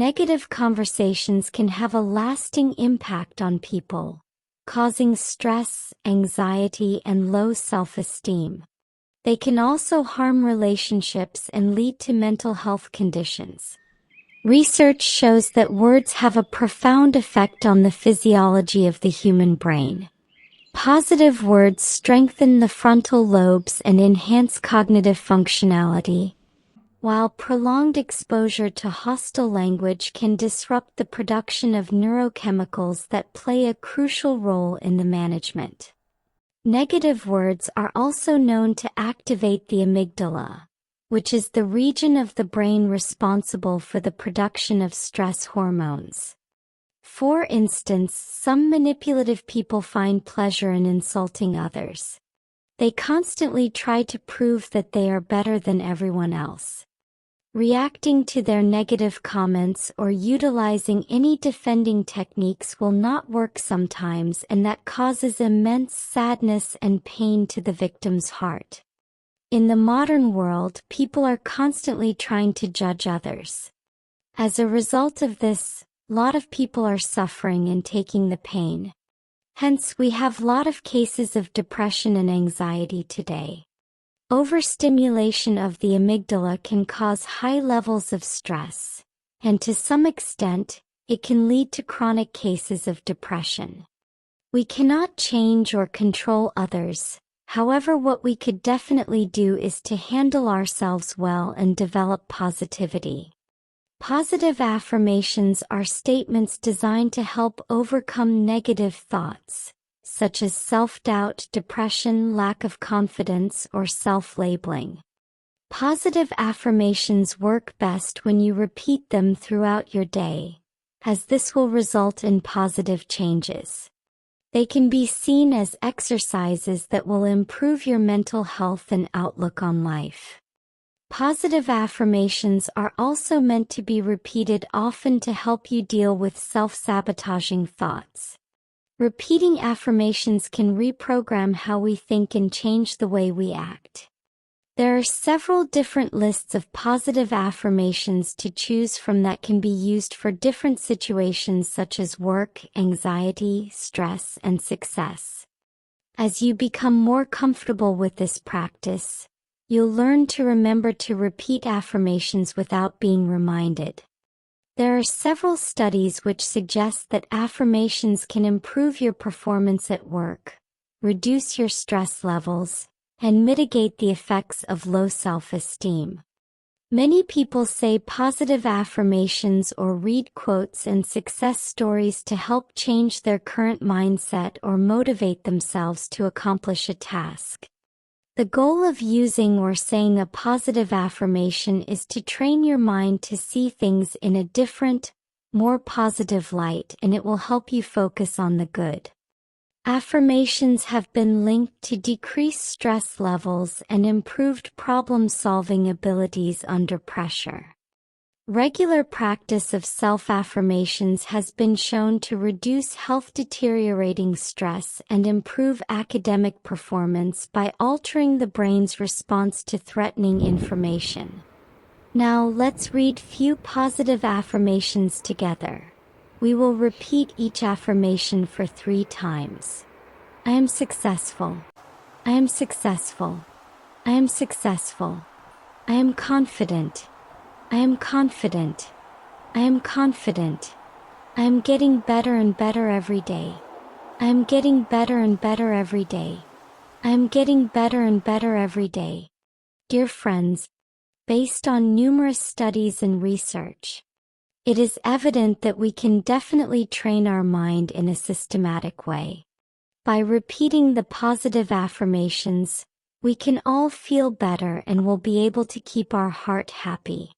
Negative conversations can have a lasting impact on people, causing stress, anxiety, and low self-esteem. They can also harm relationships and lead to mental health conditions. Research shows that words have a profound effect on the physiology of the human brain. Positive words strengthen the frontal lobes and enhance cognitive functionality, while prolonged exposure to hostile language can disrupt the production of neurochemicals that play a crucial role in the management. Negative words are also known to activate the amygdala, which is the region of the brain responsible for the production of stress hormones. For instance, some manipulative people find pleasure in insulting others. They constantly try to prove that they are better than everyone else. Reacting to their negative comments or utilizing any defending techniques will not work sometimes, and that causes immense sadness and pain to the victim's heart. In the modern world, people are constantly trying to judge others. As a result of this, a lot of people are suffering and taking the pain. Hence, we have a lot of cases of depression and anxiety today. Overstimulation of the amygdala can cause high levels of stress, and to some extent, it can lead to chronic cases of depression. We cannot change or control others. However, what we could definitely do is to handle ourselves well and develop positivity. Positive affirmations are statements designed to help overcome negative thoughts, such as self-doubt, depression, lack of confidence, or self-labeling. Positive affirmations work best when you repeat them throughout your day, as this will result in positive changes. They can be seen as exercises that will improve your mental health and outlook on life. Positive affirmations are also meant to be repeated often to help you deal with self-sabotaging thoughts. Repeating affirmations can reprogram how we think and change the way we act. There are several different lists of positive affirmations to choose from that can be used for different situations such as work, anxiety, stress, and success. As you become more comfortable with this practice, you'll learn to remember to repeat affirmations without being reminded. There are several studies which suggest that affirmations can improve your performance at work, reduce your stress levels, and mitigate the effects of low self-esteem. Many people say positive affirmations or read quotes and success stories to help change their current mindset or motivate themselves to accomplish a task. The goal of using or saying a positive affirmation is to train your mind to see things in a different, more positive light, and it will help you focus on the good. Affirmations have been linked to decreased stress levels and improved problem-solving abilities under pressure. Regular practice of self-affirmations has been shown to reduce health-deteriorating stress and improve academic performance by altering the brain's response to threatening information. Now let's read few positive affirmations together. We will repeat each affirmation for 3 times. I am successful. I am successful. I am successful. I am confident. I am confident. I am confident. I am getting better and better every day. I am getting better and better every day. I am getting better and better every day. Dear friends, based on numerous studies and research, it is evident that we can definitely train our mind in a systematic way. By repeating the positive affirmations, we can all feel better and will be able to keep our heart happy.